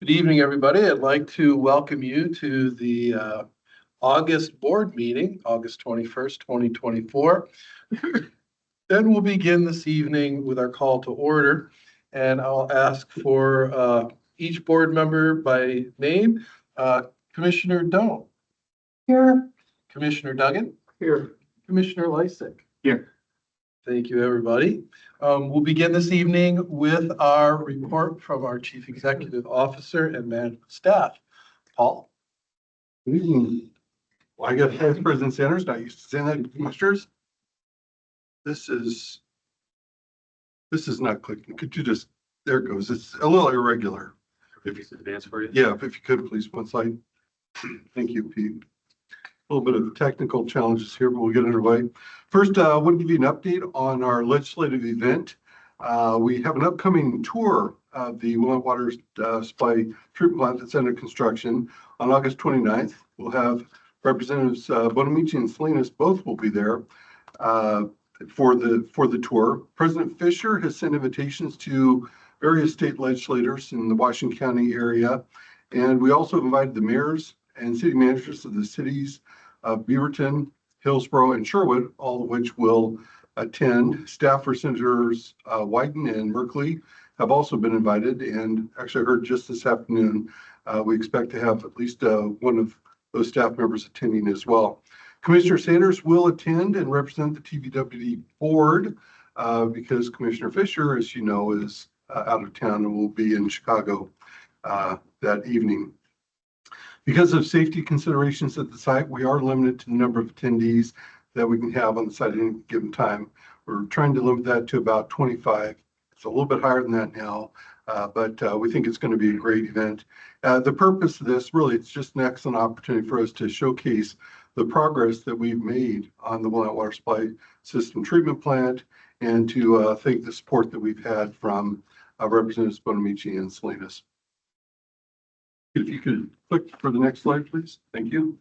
Good evening, everybody. I'd like to welcome you to the August board meeting, August 21st, 2024. Then we'll begin this evening with our call to order, and I'll ask for each board member by name. Commissioner Doan. Here. Commissioner Duggan. Here. Commissioner Lysick. Here. Thank you, everybody. We'll begin this evening with our report from our Chief Executive Officer and management staff. Paul? Good evening. Well, I got Vice President Sanders, not used to saying that to commissioners. This is not clicking. Could you just, there it goes. It's a little irregular. If you could advance for you. Yeah, if you could, please, one slide. Thank you, Pete. A little bit of technical challenges here, but we'll get underway. First, I want to give you an update on our legislative event. We have an upcoming tour of the Willamette Water Supply Treatment Plant that's under construction on August 29th. We'll have Representatives Bonamici and Salinas, both will be there for the tour. President Fisher has sent invitations to various state legislators in the Washington County area. And we also invited the mayors and city managers of the cities of Beaverton, Hillsborough, and Sherwood, all of which will attend. Staff for Senators Wyden and Merkley have also been invited, and actually I heard just this afternoon, we expect to have at least one of those staff members attending as well. Commissioner Sanders will attend and represent the TVWD board because Commissioner Fisher, as you know, is out of town and will be in Chicago that evening. Because of safety considerations at the site, we are limited to the number of attendees that we can have on the site at any given time. We're trying to limit that to about 25. It's a little bit higher than that now, but we think it's going to be a great event. The purpose of this, really, it's just an excellent opportunity for us to showcase the progress that we've made on the Willamette Water Supply System Treatment Plant and to thank the support that we've had from Representatives Bonamici and Salinas. If you could click for the next slide, please. Thank you.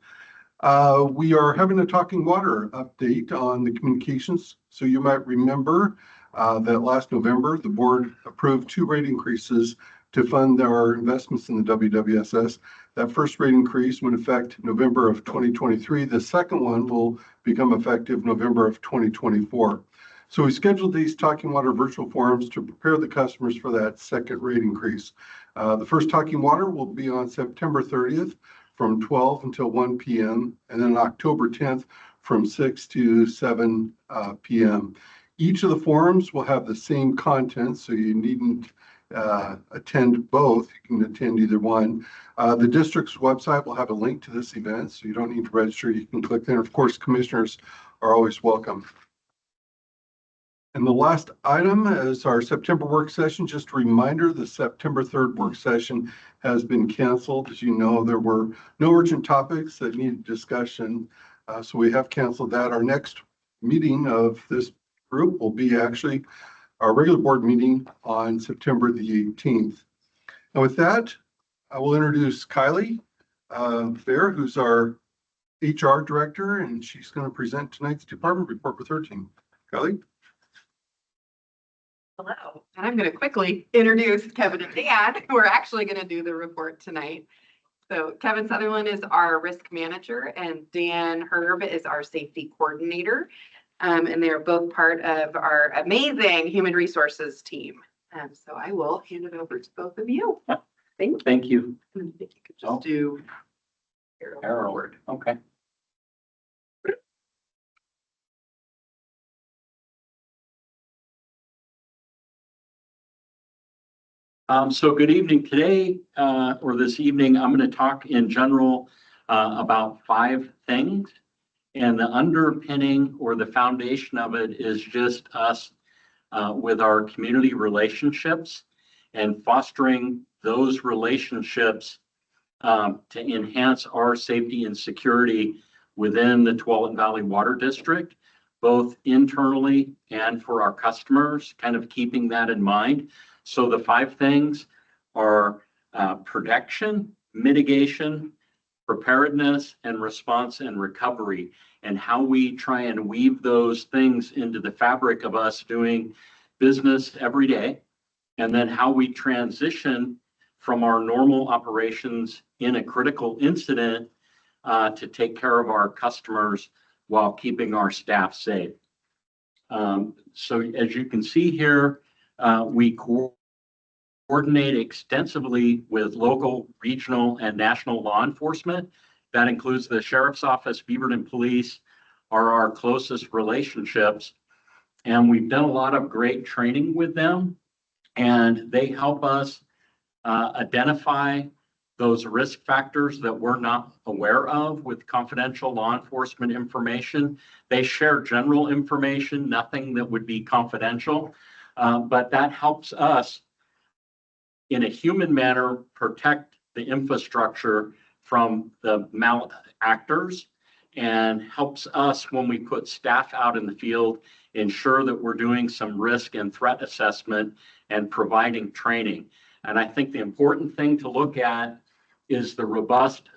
We are having a Talking Water update on the communications. So you might remember that last November, the board approved 2 rate increases to fund our investments in the WWSS. That first rate increase went effect November of 2023. The second one will become effective November of 2024. So we scheduled these Talking Water virtual forums to prepare the customers for that second rate increase. The first Talking Water will be on September 30th from 12 until 1 p.m. and then October 10th from 6 to 7 p.m. Each of the forums will have the same content, so you needn't attend both. You can attend either one. The district's website will have a link to this event, so you don't need to register. You can click there. Of course, commissioners are always welcome. And the last item is our September work session. Just a reminder, the September 3rd work session has been canceled. As you know, there were no urgent topics that needed discussion, so we have canceled that. Our next meeting of this group will be actually our regular board meeting on September the 18th. And with that, I will introduce Kylie Fair, who's our HR director, and she's going to present tonight's department report with her team. Kylie? Hello, and I'm going to quickly introduce Kevin and Dan, who are actually going to do the report tonight. So Kevin Sutherland is our risk manager and Dan Herb is our safety coordinator. And they're both part of our amazing human resources team. So I will hand it over to both of you. Thank you. Thank you. I think you could just do arrow forward. Okay. So good evening. Today, or this evening, I'm going to talk in general about 5 things. And the underpinning or the foundation of it is just us with our community relationships and fostering those relationships to enhance our safety and security within the Tualatin Valley Water District, both internally and for our customers, kind of keeping that in mind. So the 5 things are protection, mitigation, preparedness, and response and recovery, and how we try and weave those things into the fabric of us doing business every day, and then how we transition from our normal operations in a critical incident to take care of our customers while keeping our staff safe. So as you can see here, we coordinate extensively with local, regional, and national law enforcement. That includes the Sheriff's Office, Beaverton Police are our closest relationships. And we've done a lot of great training with them, and they help us identify those risk factors that we're not aware of with confidential law enforcement information. They share general information, nothing that would be confidential, but that helps us in a human manner protect the infrastructure from the malactors, and helps us when we put staff out in the field ensure that we're doing some risk and threat assessment and providing training. And I think the important thing to look at is the robust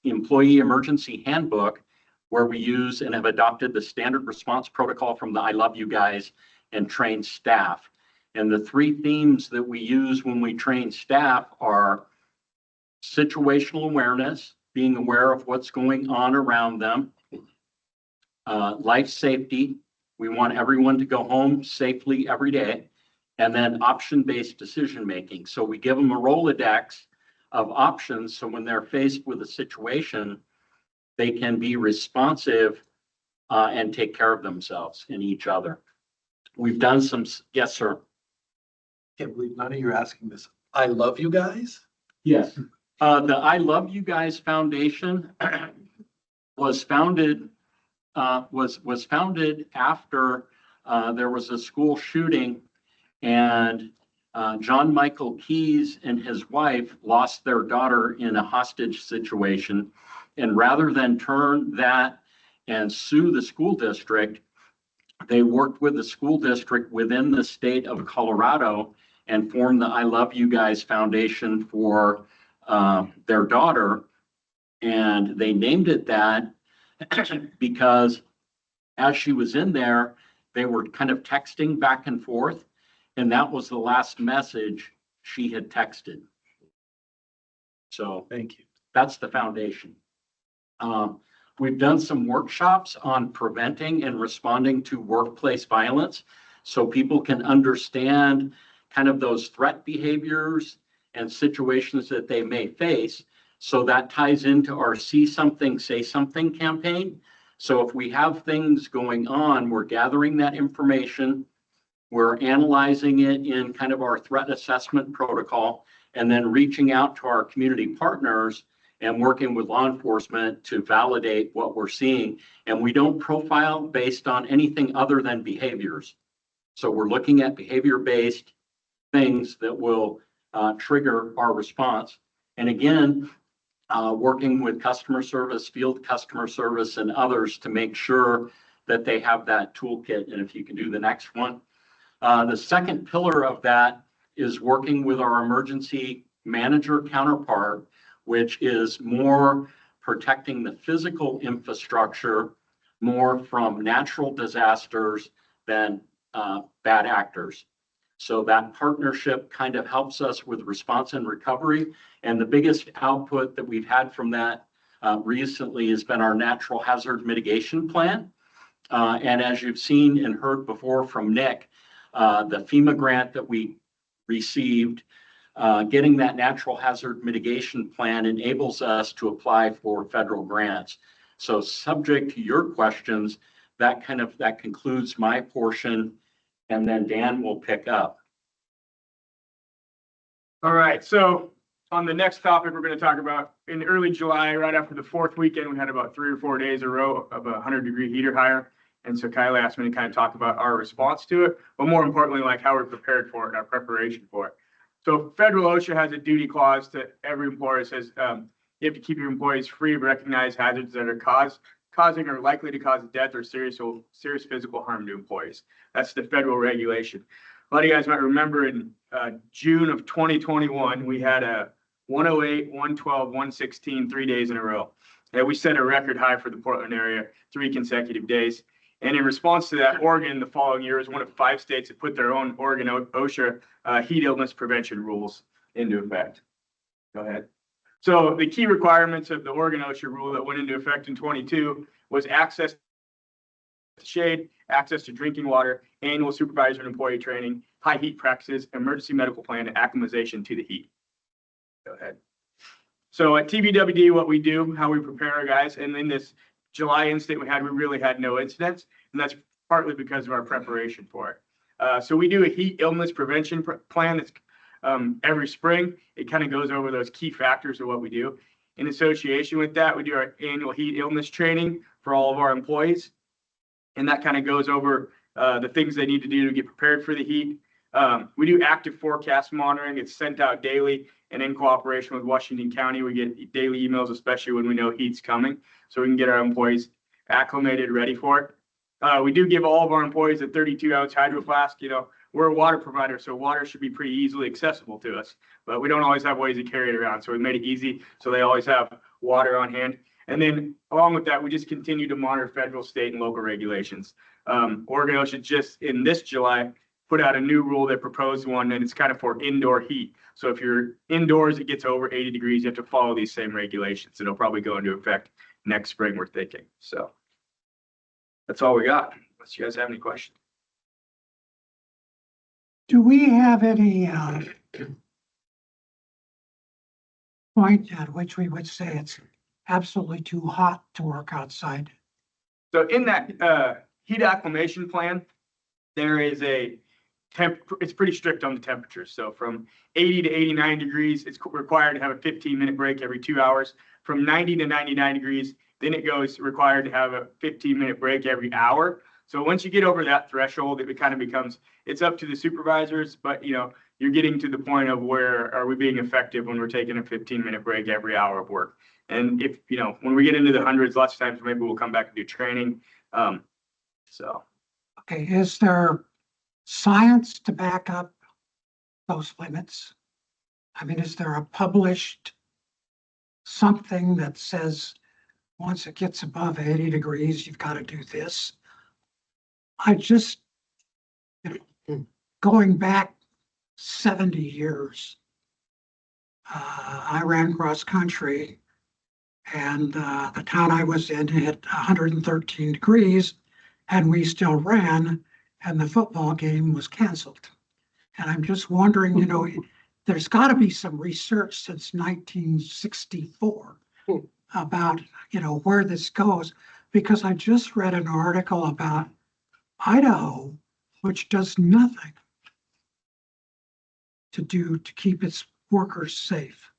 employee emergency handbook, where we use and have adopted the standard response protocol from the I Love You Guys and train staff. And the three themes that we use when we train staff are situational awareness, being aware of what's going on around them, life safety. We want everyone to go home safely every day. And then option-based decision-making. So we give them a Rolodex of options. So when they're faced with a situation, they can be responsive and take care of themselves and each other. We've done some, yes, sir. Can't believe none of you are asking this. I love you guys. Yes. The I Love You Guys Foundation was founded after there was a school shooting, and John Michael Keyes and his wife lost their daughter in a hostage situation. And rather than turn that and sue the school district, they worked with the school district within the state of Colorado and formed the I Love You Guys Foundation for their daughter. And they named it that because as she was in there, they were kind of texting back and forth. And that was the last message she had texted. So Thank you. that's the foundation. We've done some workshops on preventing and responding to workplace violence, so people can understand kind of those threat behaviors and situations that they may face. So that ties into our See Something, Say Something campaign. So if we have things going on, we're gathering that information, we're analyzing it in kind of our threat assessment protocol, and then reaching out to our community partners and working with law enforcement to validate what we're seeing. And we don't profile based on anything other than behaviors. So we're looking at behavior-based things that will trigger our response. And again, working with customer service, field customer service, and others to make sure that they have that toolkit. And if you can do the next one. The second pillar of that is working with our emergency manager counterpart, which is more protecting the physical infrastructure more from natural disasters than bad actors. So that partnership kind of helps us with response and recovery. And the biggest output that we've had from that recently has been our natural hazard mitigation plan. And as you've seen and heard before from Nick, the FEMA grant that we received, getting that natural hazard mitigation plan enables us to apply for federal grants. So subject to your questions, that concludes my portion, and then Dan will pick up. All right, so on the next topic, we're going to talk about in early July, right after the 4th weekend, we had about 3 or 4 days in a row of a 100-degree heat or higher. And so Kylie asked me to kind of talk about our response to it, but more importantly, like how we're prepared for it and our preparation for it. So federal OSHA has a duty clause to every employer. It says you have to keep your employees free of recognized hazards that are causing or likely to cause death or serious physical harm to employees. That's the federal regulation. A lot of you guys might remember in June of 2021, we had a 108, 112, 116, 3 days in a row. And we set a record high for the Portland area, 3 consecutive days. And in response to that, Oregon, the following year, is one of 5 states that put their own Oregon OSHA heat illness prevention rules into effect. Go ahead. So the key requirements of the Oregon OSHA rule that went into effect in 22 was access to shade, access to drinking water, annual supervisor and employee training, high heat practices, emergency medical plan, and acclimatization to the heat. Go ahead. So at TBWD, what we do, how we prepare our guys, and in this July incident we really had no incidents, and that's partly because of our preparation for it. So we do a heat illness prevention plan that's every spring. It kind of goes over those key factors of what we do. In association with that, we do our annual heat illness training for all of our employees. And that kind of goes over the things they need to do to get prepared for the heat. We do active forecast monitoring. It's sent out daily, and in cooperation with Washington County, we get daily emails, especially when we know heat's coming, so we can get our employees acclimated, ready for it. We do give all of our employees a 32-ounce hydro flask. You know, we're a water provider, so water should be pretty easily accessible to us, but we don't always have ways to carry it around. So we made it easy so they always have water on hand. And then along with that, we just continue to monitor federal, state, and local regulations. Oregon OSHA just in this July put out a new rule that proposed one, and it's kind of for indoor heat. So if you're indoors, it gets over 80 degrees, you have to follow these same regulations. It'll probably go into effect next spring, we're thinking. So that's all we got, unless you guys have any questions. Do we have any point at which we would say it's absolutely too hot to work outside? So in that heat acclimation plan, there is it's pretty strict on the temperature. So from 80 to 89 degrees, it's required to have a 15-minute break every 2 hours. From 90 to 99 degrees, then it goes required to have a 15-minute break every hour. So once you get over that threshold, it kind of becomes, it's up to the supervisors, but you know, you're getting to the point of where are we being effective when we're taking a 15-minute break every hour of work. And if, you know, when we get into the hundreds, lots of times maybe we'll come back and do training. Okay, is there science to back up those limits? I mean, is there a published something that says once it gets above 80 degrees, you've got to do this? I just, going back 70 years, I ran cross country, and the town I was in hit 113 degrees, and we still ran, and the football game was canceled. And I'm just wondering, you know, there's got to be some research since 1964 about, you know, where this goes, because I just read an article about Idaho, which does nothing to keep its workers safe.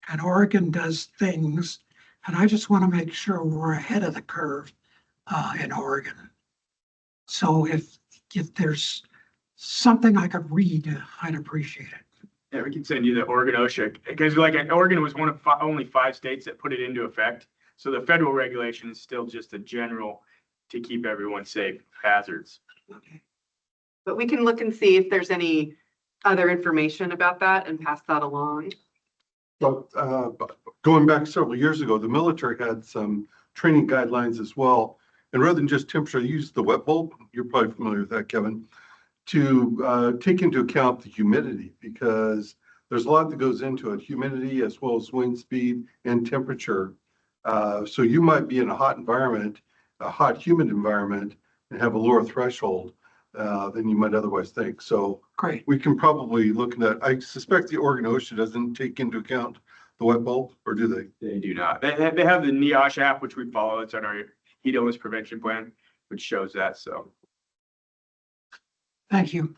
And Oregon does things, and I just want to make sure we're ahead of the curve in Oregon. So if there's something I could read, I'd appreciate it. Yeah, we can send you the Oregon OSHA, because like Oregon was one of only 5 states that put it into effect. So the federal regulation is still just a general to keep everyone safe, hazards. Okay. But we can look and see if there's any other information about that and pass that along. But going back several years ago, the military had some training guidelines as well. And rather than just temperature, they used the wet bulb. You're probably familiar with that, Kevin, to take into account the humidity, because there's a lot that goes into it, humidity as well as wind speed and temperature. So you might be in a hot environment, a hot, humid environment, and have a lower threshold than you might otherwise think. So Great. we can probably look at that. I suspect the Oregon OSHA doesn't take into account the wet bulb, or do they? They do not. They have the NEOSH app, which we follow. It's on our heat illness prevention plan, which shows that. So Thank you.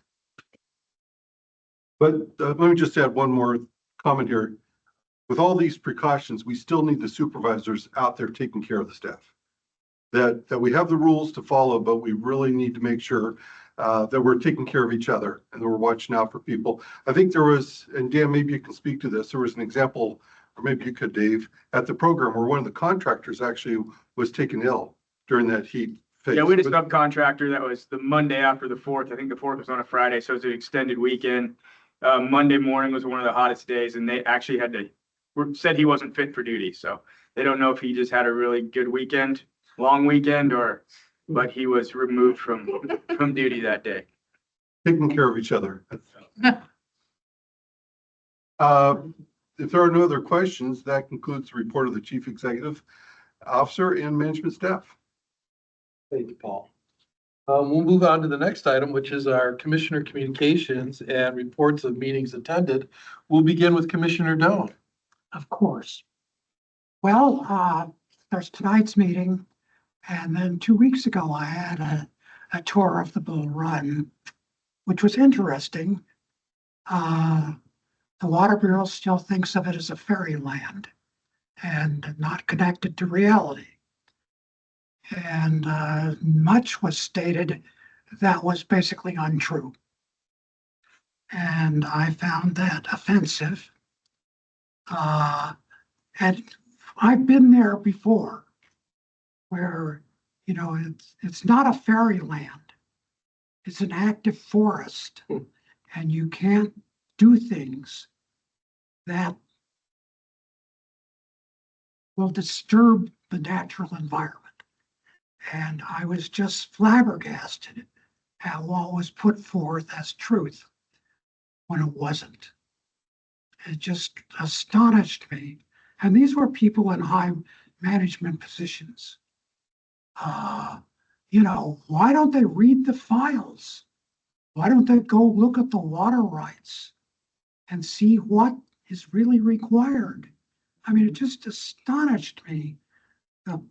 But let me just add one more comment here. With all these precautions, we still need the supervisors out there taking care of the staff. That we have the rules to follow, but we really need to make sure that we're taking care of each other and that we're watching out for people. I think there was, and Dan, maybe you can speak to this, there was an example, or maybe you could, Dave, at the program where one of the contractors actually was taken ill during that heat phase. yeah, we had a subcontractor that was the Monday after the 4th. I think the 4th was on a Friday, so it was an extended weekend. Monday morning was one of the hottest days, and they actually said he wasn't fit for duty. So they don't know if he just had a really good weekend, long weekend, or but he was removed from duty that day. Taking care of each other. If there are no other questions, that concludes the report of the Chief Executive Officer and management staff. Thank you, Paul. We'll move on to the next item, which is our commissioner communications and reports of meetings attended. We'll begin with Commissioner Doan. Of course. Well, there's tonight's meeting, and then 2 weeks ago, I had a tour of the Bull Run, which was interesting. The Water Bureau still thinks of it as a fairyland and not connected to reality. And much was stated that was basically untrue. And I found that offensive. And I've been there before where, you know, it's not a fairyland. It's an active forest, and you can't do things that will disturb the natural environment. And I was just flabbergasted at what was put forth as truth when it wasn't. It just astonished me. And these were people in high management positions. You know, why don't they read the files? Why don't they go look at the water rights and see what is really required? I mean, it just astonished me, the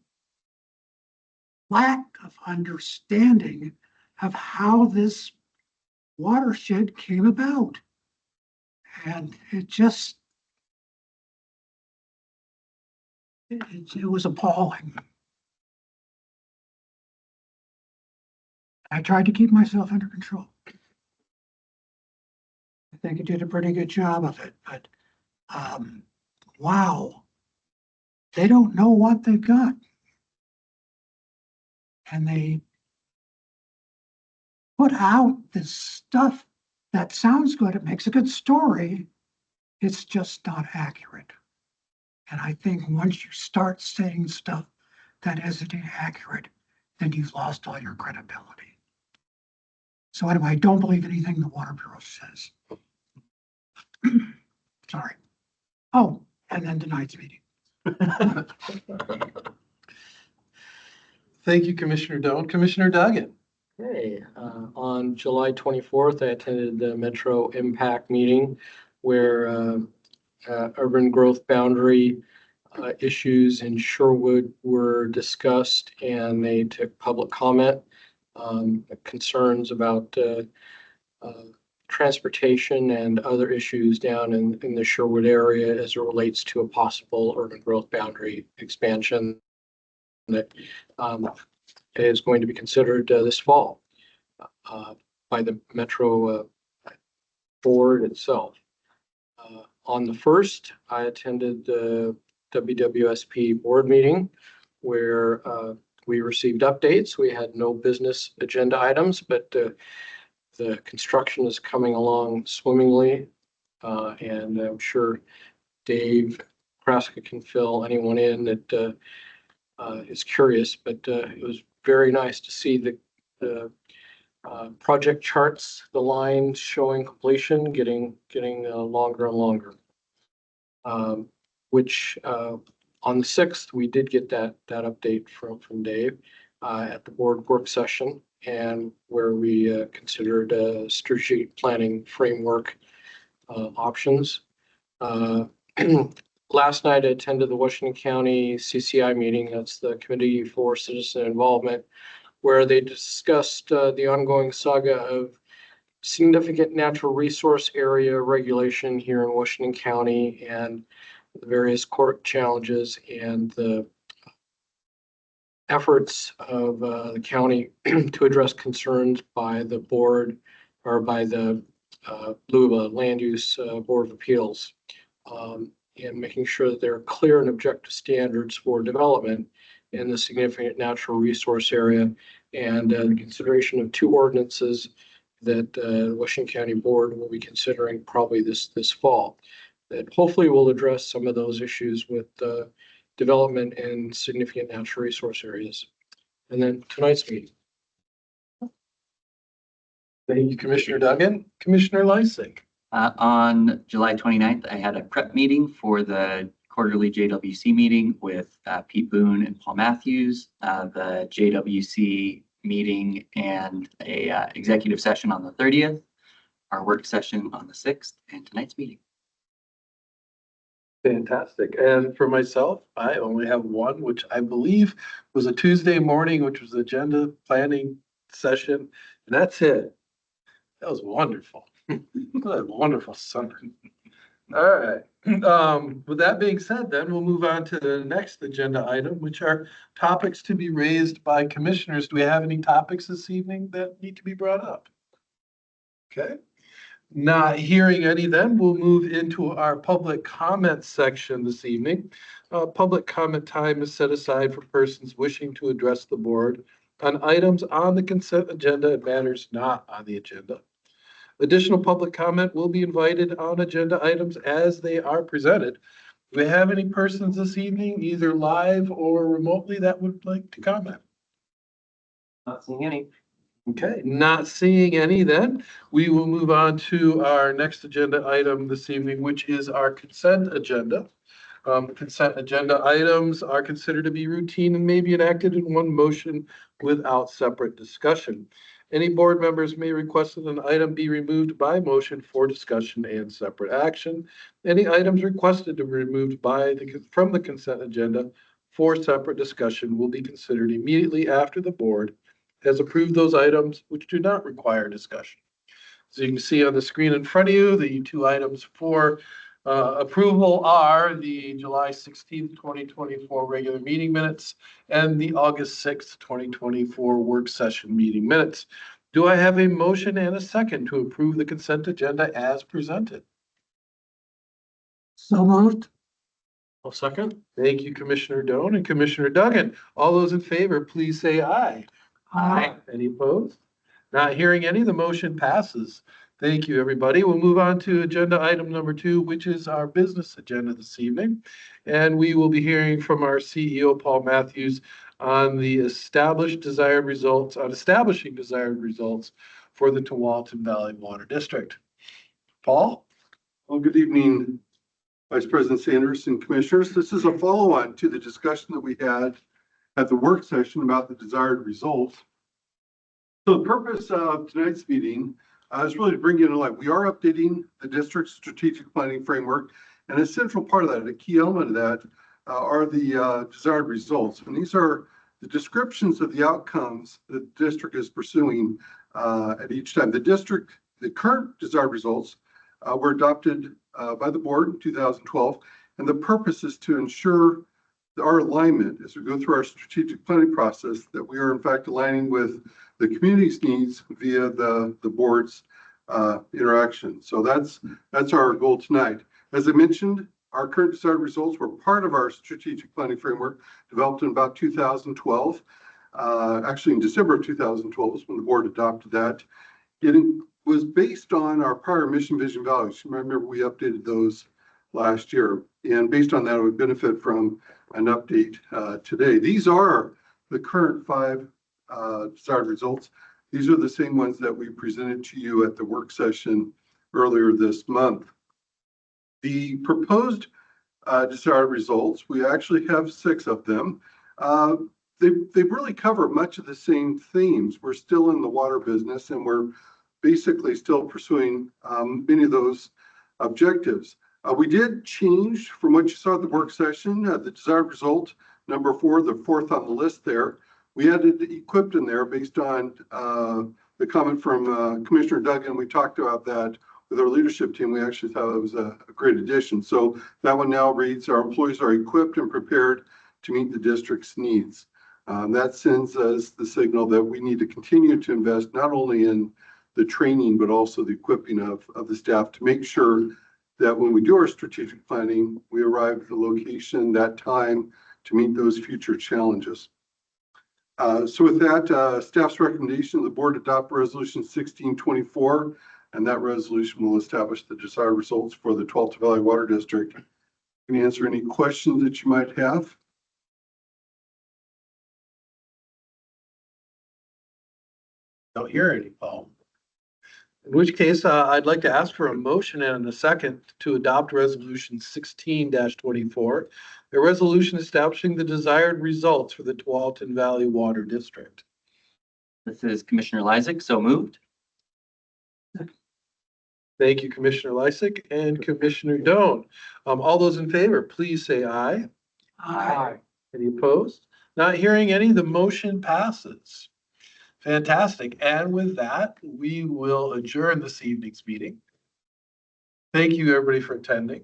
lack of understanding of how this watershed came about. And it was appalling. I tried to keep myself under control. I think I did a pretty good job of it, but wow, they don't know what they've got. And they put out this stuff that sounds good. It makes a good story. It's just not accurate. And I think once you start saying stuff that isn't accurate, then you've lost all your credibility. So anyway, I don't believe anything the Water Bureau says. Sorry. Oh, and then tonight's meeting. Thank you, Commissioner Doan. Commissioner Duggan. Hey, on July 24th, I attended the Metro Impact meeting where urban growth boundary issues in Sherwood were discussed, and they took public comment. Concerns about transportation and other issues down in the Sherwood area as it relates to a possible urban growth boundary expansion that is going to be considered this fall by the Metro board itself. On the 1st, I attended the WWSP board meeting where we received updates. We had no business agenda items, but the construction is coming along swimmingly. And I'm sure Dave Kraska can fill anyone in that is curious, but it was very nice to see the project charts, the lines showing completion, getting longer and longer. Which on the 6th, we did get that update from Dave at the board work session, and where we considered strategic planning framework options. Last night, I attended the Washington County CCI meeting. That's the Committee for Citizen Involvement, where they discussed the ongoing saga of significant natural resource area regulation here in Washington County and the various court challenges and the efforts of the county to address concerns by the board or by the LUBA Land Use Board of Appeals, and making sure that there are clear and objective standards for development in the significant natural resource area, and the consideration of 2 ordinances that the Washington County Board will be considering probably this fall, that hopefully will address some of those issues with development in significant natural resource areas. And then tonight's meeting. Thank you, Commissioner Duggan. Commissioner Lysink. On July 29th, I had a prep meeting for the quarterly JWC meeting with Pete Boone and Paul Matthews, the JWC meeting and a executive session on the 30th, our work session on the 6th, and tonight's meeting. Fantastic. And for myself, I only have one, which I believe was a Tuesday morning, which was agenda planning session. And that's it. That was wonderful. What a wonderful summer. All right. With that being said, then we'll move on to the next agenda item, which are topics to be raised by commissioners. Do we have any topics this evening that need to be brought up? Okay. Not hearing any, then we'll move into our public comment section this evening. Public comment time is set aside for persons wishing to address the board on items on the consent agenda and matters not on the agenda. Additional public comment will be invited on agenda items as they are presented. Do we have any persons this evening, either live or remotely, that would like to comment? Not seeing any. Okay, not seeing any, then we will move on to our next agenda item this evening, which is our consent agenda. Consent agenda items are considered to be routine and may be enacted in one motion without separate discussion. Any board members may request that an item be removed by motion for discussion and separate action. Any items requested to be removed from the consent agenda for separate discussion will be considered immediately after the board has approved those items which do not require discussion. So you can see on the screen in front of you, the two items for approval are the July 16th, 2024 regular meeting minutes and the August 6th, 2024 work session meeting minutes. Do I have a motion and a second to approve the consent agenda as presented? So moved. I'll second. Thank you, Commissioner Doan and Commissioner Duggan. All those in favor, please say aye. Aye. Any opposed? Not hearing any, the motion passes. Thank you, everybody. We'll move on to agenda item number 2, which is our business agenda this evening. And we will be hearing from our CEO, Paul Matthews, on the establishing desired results for the Tualatin Valley Water District. Paul? Well, good evening, Vice President Sanders and Commissioners. This is a follow-on to the discussion that we had at the work session about the desired results. So the purpose of tonight's meeting is really to bring you into light. We are updating the district's strategic planning framework, and a central part of that, a key element of that, are the desired results. And these are the descriptions of the outcomes the district is pursuing at each time. The current desired results were adopted by the board in 2012, and the purpose is to ensure our alignment as we go through our strategic planning process, that we are in fact aligning with the community's needs via the board's interaction. So that's our goal tonight. As I mentioned, our current desired results were part of our strategic planning framework developed in about 2012. Actually, in December of 2012 is when the board adopted that. It was based on our prior mission, vision, values. Remember, we updated those last year, and based on that, we benefit from an update today. These are the current 5 desired results. These are the same ones that we presented to you at the work session earlier this month. The proposed desired results, we actually have 6 of them. They really cover much of the same themes. We're still in the water business, and we're basically still pursuing many of those objectives. We did change from what you saw at the work session, the desired result, number 4, the 4th on the list there. We added equipped in there based on the comment from Commissioner Duggan. We talked about that with our leadership team. We actually thought it was a great addition. So that one now reads, our employees are equipped and prepared to meet the district's needs. That sends us the signal that we need to continue to invest not only in the training, but also the equipping of the staff to make sure that when we do our strategic planning, we arrive at the location, that time to meet those future challenges. So with that, staff's recommendation, the board adopt resolution 1624, and that resolution will establish the desired results for the Tualatin Valley Water District. Can you answer any questions that you might have? Don't hear any, Paul. In which case, I'd like to ask for a motion and a second to adopt resolution 16-24, a resolution establishing the desired results for the Tualatin Valley Water District. This is Commissioner Lysick, so moved. Thank you, Commissioner Lysick and Commissioner Doan. All those in favor, please say aye. Any opposed? Not hearing any, the motion passes. Fantastic. And with that, we will adjourn this evening's meeting. Thank you, everybody, for attending.